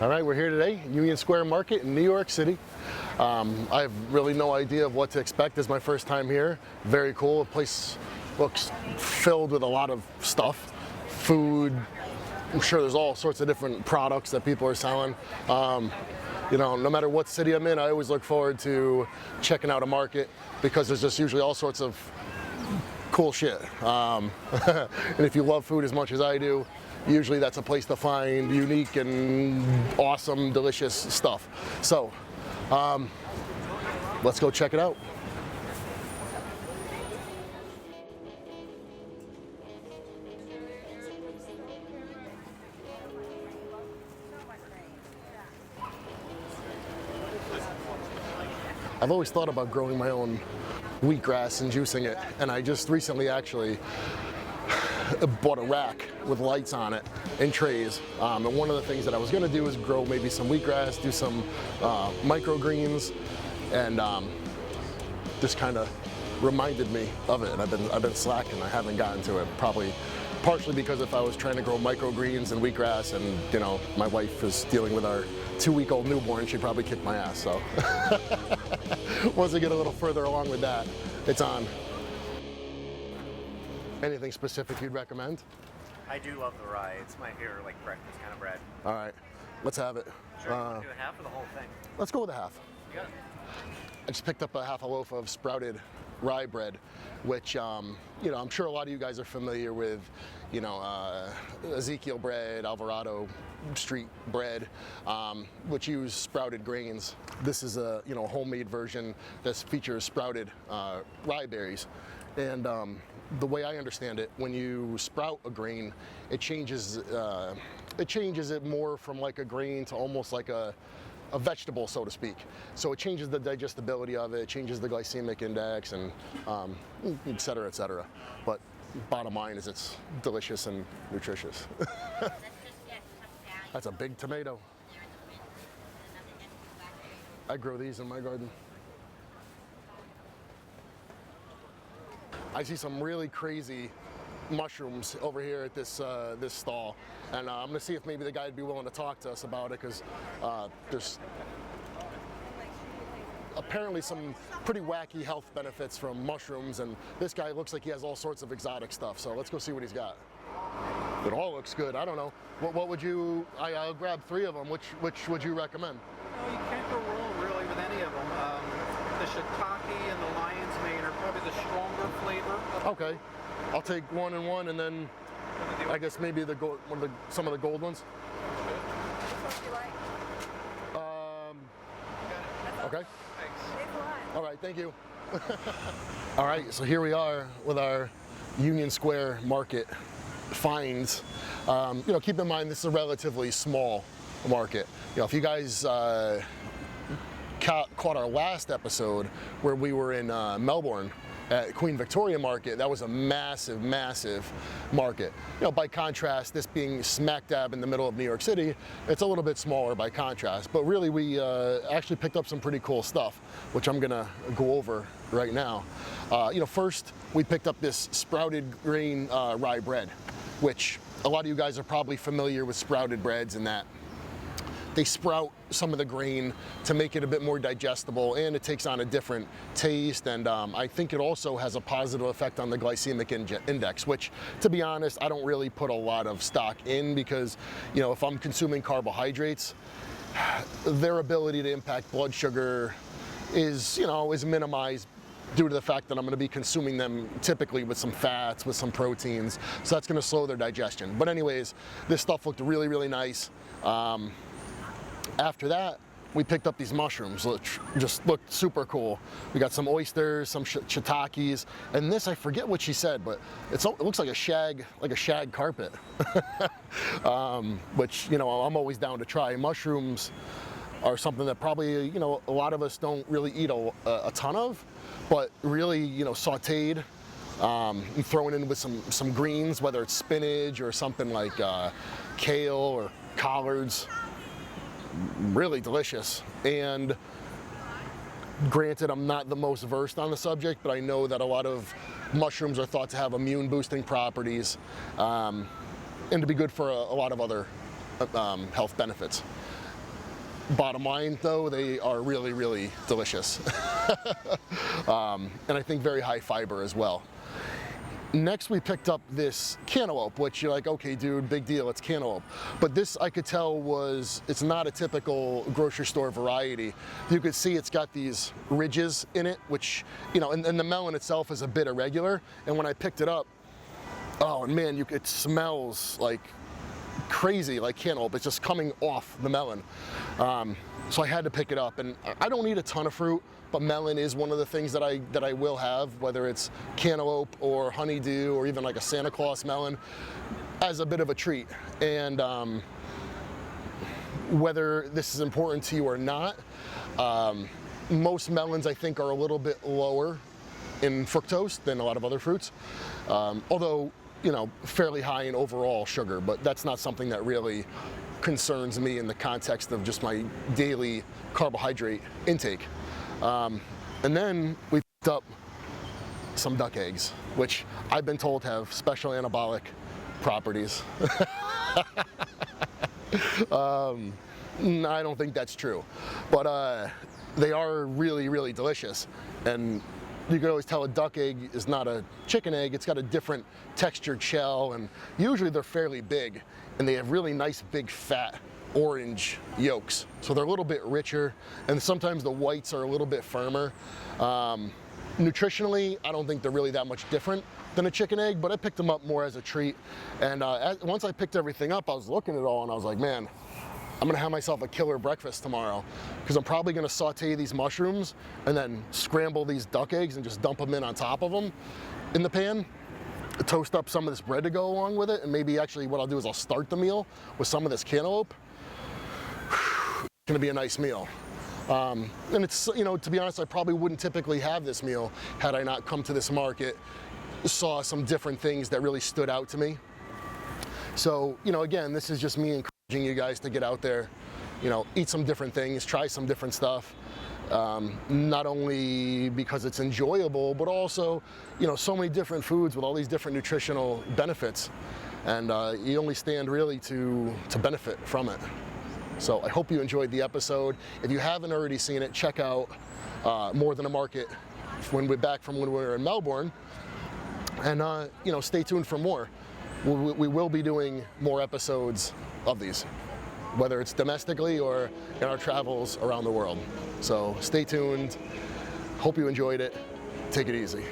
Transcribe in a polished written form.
All right, we're here today in Union Square Market in New York City. I have really no idea of what to expect. This is my first time here. Very cool. The place looks filled with a lot of stuff, food. I'm sure there's all sorts of different products that people are selling. You know, no matter what city I'm in, I always look forward to checking out a market because there's just usually all sorts of cool shit. And if you love food as much as I do, usually that's a place to find unique and awesome, delicious stuff. So, let's go check it out. I've always thought about growing my own wheatgrass and juicing it, and I just recently actually bought a rack with lights on it and trays. And one of the things that I was going to do is grow maybe some wheatgrass, do some microgreens, and just kind of reminded me of it. And I've been slacking. I haven't gotten to it. Probably partially because if I was trying to grow microgreens and wheatgrass, and you know my wife is dealing with our 2-week-old newborn, she'd probably kick my ass. So once I get a little further along with that, it's on. Anything specific you'd recommend? I do love the rye. It's my favorite, like breakfast kind of bread. All right, let's have it. Sure, you want to do a half or the whole thing? Let's go with a half. You got it. I just picked up a half a loaf of sprouted rye bread, which, you know, I'm sure a lot of you guys are familiar with, you know, Ezekiel bread, Alvarado street bread, which use sprouted grains. This is a, you know, homemade version that features sprouted rye berries. And the way I understand it, when you sprout a grain, it changes it more from like a grain to almost like a vegetable, so to speak. So it changes the digestibility of it, changes the glycemic index, and et cetera, et cetera. But bottom line is it's delicious and nutritious. That's a big tomato. I grow these in my garden. I see some really crazy mushrooms over here at this this stall, and I'm gonna see if maybe the guy would be willing to talk to us about it, because there's apparently some pretty wacky health benefits from mushrooms, and this guy looks like he has all sorts of exotic stuff. So let's go see what he's got. It all looks good. I don't know. What would you? I'll grab 3 of them. Which would you recommend? No, you can't go wrong really with any of them. The shiitake and the lion's mane are probably the stronger flavor. Okay, I'll take 1 and 1, and then I guess maybe the some of the gold ones. Okay. Thanks. All right, thank you. All right, so here we are with our Union Square Market finds. You know, keep in mind this is a relatively small market. You know, if you guys caught our last episode where we were in Melbourne at Queen Victoria Market, that was a massive, massive market. You know, by contrast, this being smack dab in the middle of New York City, it's a little bit smaller by contrast. But really, we actually picked up some pretty cool stuff, which I'm gonna go over right now. You know, first we picked up this sprouted grain rye bread, which a lot of you guys are probably familiar with sprouted breads in that they sprout some of the grain to make it a bit more digestible, and it takes on a different taste, and I think it also has a positive effect on the glycemic index, which, to be honest, I don't really put a lot of stock in, because, you know, if I'm consuming carbohydrates, their ability to impact blood sugar is, you know, is minimized due to the fact that I'm going to be consuming them typically with some fats, with some proteins, so that's going to slow their digestion. But anyways, this stuff looked really, really nice. After that, we picked up these mushrooms, which just looked super cool. We got some oysters, some shiitakes, and this, I forget what she said, but it looks like a shag carpet, which, you know, I'm always down to try. Mushrooms are something that probably, you know, a lot of us don't really eat a ton of, but really, you know, sauteed, you throw it in with some greens, whether it's spinach or something like kale or collards. Really delicious. And granted, I'm not the most versed on the subject, but I know that a lot of mushrooms are thought to have immune boosting properties, and to be good for a lot of other health benefits. Bottom line though, they are really, really delicious. And I think very high fiber as well. Next, we picked up this cantaloupe, which you're like, okay, dude, big deal, it's cantaloupe. But this, I could tell, it's not a typical grocery store variety. You could see it's got these ridges in it, which, you know, and the melon itself is a bit irregular. And when I picked it up, oh, and man, it smells like crazy, like cantaloupe. It's just coming off the melon. So I had to pick it up, and I don't eat a ton of fruit, but melon is one of the things that I will have, whether it's cantaloupe or honeydew or even like a Santa Claus melon, as a bit of a treat. And whether this is important to you or not, most melons I think are a little bit lower in fructose than a lot of other fruits, although, you know, fairly high in overall sugar, but that's not something that really concerns me in the context of just my daily carbohydrate intake. And then we picked up some duck eggs, which I've been told have special anabolic properties. I don't think that's true, but they are really, really delicious. And you can always tell a duck egg is not a chicken egg. It's got a different textured shell, and usually they're fairly big, and they have really nice big fat orange yolks, so they're a little bit richer, and sometimes the whites are a little bit firmer. Nutritionally, I don't think they're really that much different than a chicken egg, but I picked them up more as a treat. And once I picked everything up, I was looking at it all and I was like, man, I'm gonna have myself a killer breakfast tomorrow, because I'm probably gonna saute these mushrooms and then scramble these duck eggs and just dump them in on top of them in the pan, toast up some of this bread to go along with it, and maybe actually what I'll do is I'll start the meal with some of this cantaloupe. It's gonna be a nice meal. And it's, you know, to be honest, I probably wouldn't typically have this meal had I not come to this market, saw some different things that really stood out to me. So, you know, again, this is just me encouraging you guys to get out there, you know, eat some different things, try some different stuff. Not only because it's enjoyable, but also, you know, so many different foods with all these different nutritional benefits. And you only stand really to benefit from it. So I hope you enjoyed the episode. If you haven't already seen it, check out More Than a Market when we're back from when we were in Melbourne. And you know, stay tuned for more. We will be doing more episodes of these, whether it's domestically or in our travels around the world. So stay tuned. Hope you enjoyed it. Take it easy.